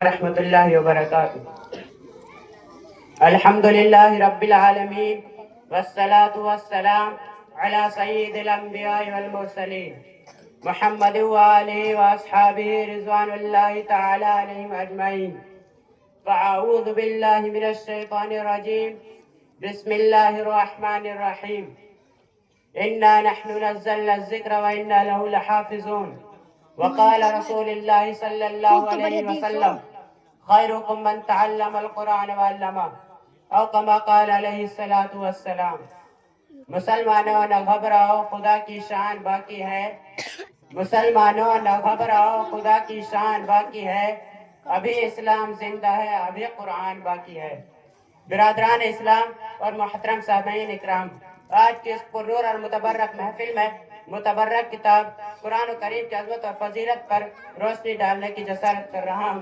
ورحمۃ اللہ وبرکاتہ۔ الحمد للہ رب العالمین والصلاة والسلام علی سید الانبیاء والمرسلین محمد وآلہ واصحابہ رضوان اللہ تعالی علیہم اجمعین۔ فاعوذ باللہ من الشیطان الرجیم، بسم اللہ الرحمن الرحیم۔ انا نحن نزلنا الذکر وانا له لحافظون۔ وقال رسول اللہ صلی اللہ علیہ وسلم خیرکم من تعلم القرآن وعلمہ، او کما قال علیہ الصلاۃ والسلام۔ مسلمانوں نہ گھبراؤ، خدا کی شان باقی ہے۔ مسلمانوں نہ گھبراؤ، خدا کی شان باقی ہے۔ ابھی اسلام زندہ ہے، ابھی قرآن باقی ہے۔ برادران اسلام اور محترم سامعین اکرام، آج کی اس پرنور اور متبرک محفل میں متبرک کتاب قرآن کریم کی عظمت اور فضیلت پر روشنی ڈالنے کی جسارت کر رہا ہوں۔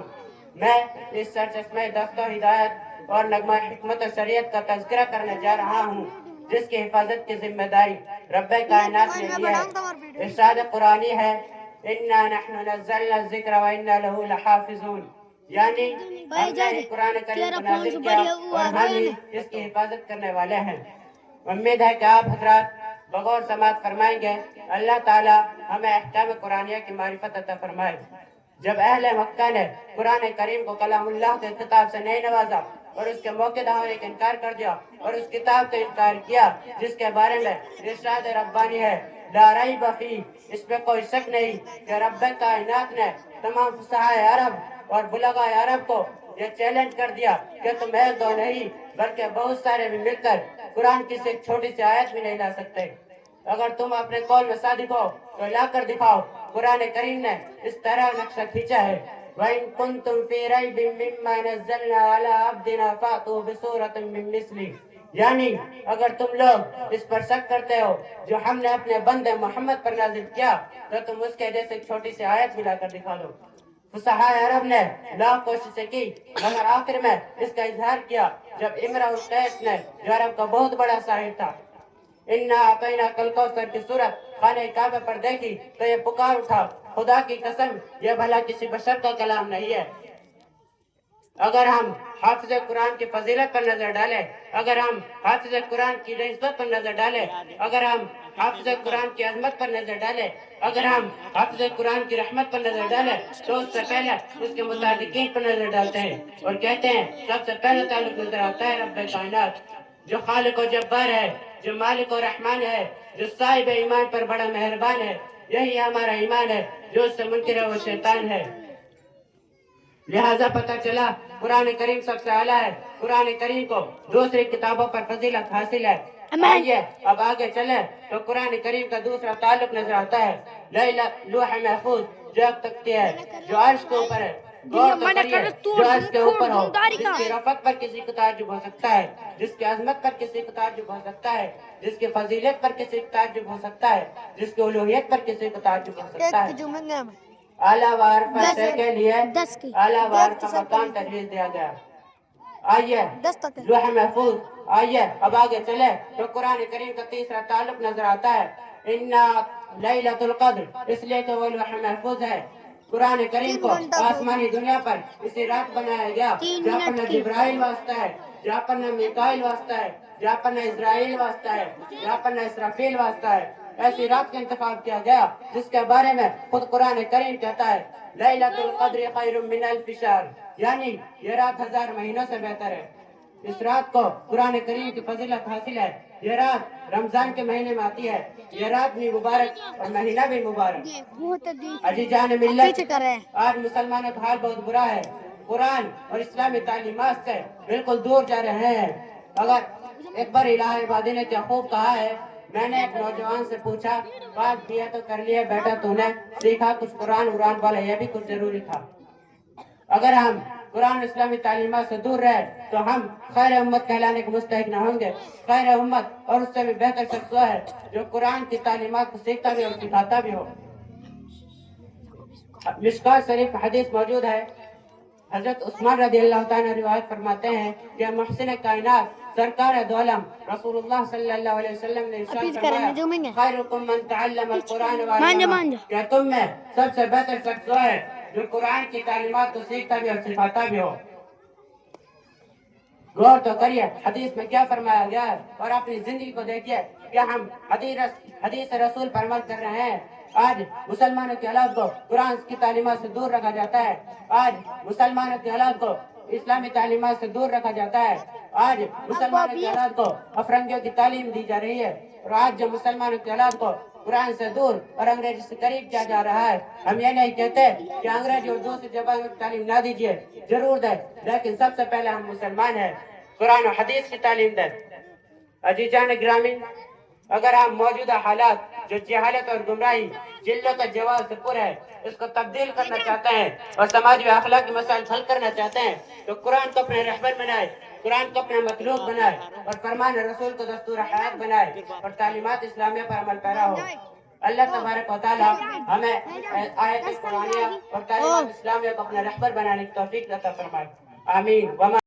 میں اس سرچشمہ دست و ہدایت اور نغمہ حکمت و شریعت کا تذکرہ کرنے جا رہا ہوں، جس کی حفاظت کی ذمہ داری رب کائنات نے لی ہے۔ ارشاد قرآنی ہے، انا نحن نزلنا الذکر وانا له لحافظون، یعنی ہم نے قرآن کریم کو نازل کیا اور ہم ہی اس کی حفاظت کرنے والے ہیں۔ امید ہے کہ آپ حضرات بغور سماعت فرمائیں گے۔ اللہ تعالی ہمیں احکام قرآنیہ کی معرفت عطا فرمائے۔ جب اہل مکہ نے قرآن کریم کو کلام اللہ کے خطاب سے نہیں نوازا اور اس کے موقع ہونے کا انکار کر دیا اور اس کتاب کا انکار کیا جس کے بارے میں ارشاد ربانی ہے، لا ریب فیہ، اس میں کوئی شک نہیں کہ رب کائنات نے تمام فصحاء عرب اور بلغاء عرب کو یہ چیلنج کر دیا کہ تم ایک دو نہیں بلکہ بہت سارے بھی مل کر قرآن کی سے ایک چھوٹی سی آیت بھی نہیں لا سکتے۔ اگر تم اپنے قول میں صادق ہو تو لا کر دکھاؤ۔ قرآن کریم نے اس طرح نقشہ کھینچا ہے، وَإِن كُنتُمْ فِي رَيْبٍ مِّمَّا نَزَّلْنَا عَلَىٰ عَبْدِنَا فَأْتُوا بِسُورَةٍ مِّن مِّثْلِهِ، یعنی اگر تم لوگ اس پر شک کرتے ہو جو ہم نے اپنے بندے محمد پر نازل کیا تو تم اس کے جیسے ایک چھوٹی سی آیت ملا کر دکھا دو۔ فصحاء عرب نے لاکھ کوششیں کی مگر آخر میں اس کا اظہار کیا جب امرؤ القیس نے جو عرب کا بہت بڑا شاعر تھا، انا اعطیناک الکوثر کی صورت خانہ کعبہ پر دیکھی تو یہ پکار اٹھا، خدا کی قسم یہ بھلا کسی بشر کا کلام نہیں ہے۔ اگر ہم حافظ قرآن کی فضیلت پر نظر ڈالیں، اگر ہم حافظ قرآن کی نسبت پر نظر ڈالیں، اگر ہم حافظ قرآن کی عظمت پر نظر ڈالیں، اگر ہم حافظ قرآن کی رحمت پر نظر ڈالیں تو اس سے پہلے اس کے متعلقین پر نظر ڈالتے ہیں اور کہتے ہیں سب سے پہلے تعلق نظر آتا ہے رب کائنات، جو خالق و جبار ہے، جو مالک و رحمان ہے، جو صاحب ایمان پر بڑا مہربان ہے۔ یہی ہمارا ایمان ہے، جو اس سے منکر ہے وہ شیطان ہے۔ لہذا پتہ چلا قرآن کریم سب سے اعلیٰ ہے، قرآن کریم کو دوسری کتابوں پر فضیلت حاصل ہے۔ آئیے اب آگے چلیں تو قرآن کریم کا دوسرا تعلق نظر آتا ہے لوح محفوظ جو اب تک ہے، جو عرش کے اوپر ہے۔ غور تو کریے، جو عرش کے اوپر ہو، جس کی رفعت پر کسی کو تعجب ہو سکتا ہے، جس کی عظمت پر کسی کو تعجب ہو سکتا ہے، جس کی فضیلت پر کسی کو تعجب ہو سکتا ہے، جس کی الوہیت پر کسی کو تعجب ہو سکتا ہے۔ اعلیٰ وار فیصلے کے لیے اعلیٰ وار کا مقام تجویز دیا گیا۔ آئیے لوح محفوظ، آئیے اب آگے چلے تو قرآن کریم کا تیسرا تعلق نظر آتا ہے انا لیلۃ القدر، اس لیے کہ وہ لوح محفوظ ہے۔ قرآن کریم کو آسمانی دنیا پر اسی رات بنایا گیا جہاں پر نہ جبرائیل واسطہ ہے، جہاں پر نہ میکائیل واسطہ ہے، جہاں پر نہ اسرائیل واسطہ ہے، جہاں پر نہ اسرافیل واسطہ ہے۔ ایسی رات کا انتخاب کیا گیا جس کے بارے میں خود قرآن کریم کہتا ہے لیلۃ القدر خیر من الف شہر، یعنی یہ رات 1000 مہینوں سے بہتر ہے۔ اس رات کو قرآن کریم کی فضیلت حاصل ہے۔ یہ رات رمضان کے مہینے میں آتی ہے، یہ رات بھی مبارک اور مہینہ بھی مبارک۔ عزیز جان ملت، آج مسلمانوں کا حال بہت برا ہے، قرآن اور اسلامی تعلیمات سے بالکل دور جا رہے ہیں۔ اگر ایک بار الہ آبادی نے کیا خوب کہا ہے، میں نے ایک نوجوان سے پوچھا بات کیا تو کر لیا بیٹا، تو نے سیکھا کچھ قرآن والا، یہ بھی کچھ ضروری تھا۔ اگر ہم قرآن اسلامی تعلیمات سے دور رہے تو ہم خیر امت کہلانے کے مستحق نہ ہوں گے۔ خیر امت اور اس سے بھی بہتر شخص وہ ہے جو قرآن کی تعلیمات کو سیکھتا بھی اور سکھاتا بھی ہو۔ مشکات شریف حدیث موجود ہے، حضرت عثمان رضی اللہ تعالیٰ روایت فرماتے ہیں کہ محسن کائنات سرکار دو عالم رسول اللہ صلی اللہ علیہ وسلم نے ارشاد فرمایا خیرکم من تعلم القرآن وعلمہ، کہ تم میں سب سے بہتر شخص وہ ہے جو قرآن کی تعلیمات کو سیکھتا بھی اور سکھاتا بھی ہو۔ غور تو کریے حدیث میں کیا فرمایا گیا ہے اور اپنی زندگی کو دیکھیے کہ ہم حدیث رسول پر عمل کر رہے ہیں۔ آج مسلمانوں کی اولاد کو قرآن کی تعلیمات سے دور رکھا جاتا ہے۔ آج مسلمانوں کی اولاد کو اسلامی تعلیمات سے دور رکھا جاتا ہے۔ آج مسلمانوں کی اولاد کو افرنگیوں کی تعلیم دی جا رہی ہے، اور آج جو مسلمانوں کی اولاد کو قرآن سے دور اور انگریزی سے قریب کیا جا رہا ہے۔ ہم یہ نہیں کہتے کہ انگریزی اور دوسری زبانوں کی تعلیم نہ دیجیے، ضرور دیں، لیکن سب سے پہلے ہم مسلمان ہیں، قرآن و حدیث کی تعلیم دیں۔ عزیزان گرامی، اگر ہم موجودہ حالات جو جہالت اور گمراہی، ذلت اور جوال سے پر ہے، اس کو تبدیل کرنا چاہتے ہیں اور سماجی و اخلاقی مسائل حل کرنا چاہتے ہیں تو قرآن کو اپنے رہبر بنائے، قرآن کو اپنا مطلوب بنائے اور فرمان رسول کو دستور حیات بنائے اور تعلیمات اسلامیہ پر عمل پیرا ہو۔ اللہ تبارک و تعالی ہمیں آیت قرآنیہ اور تعلیمات اسلامیہ کو اپنا رہبر بنانے کی توفیق عطا فرمائے، آمین۔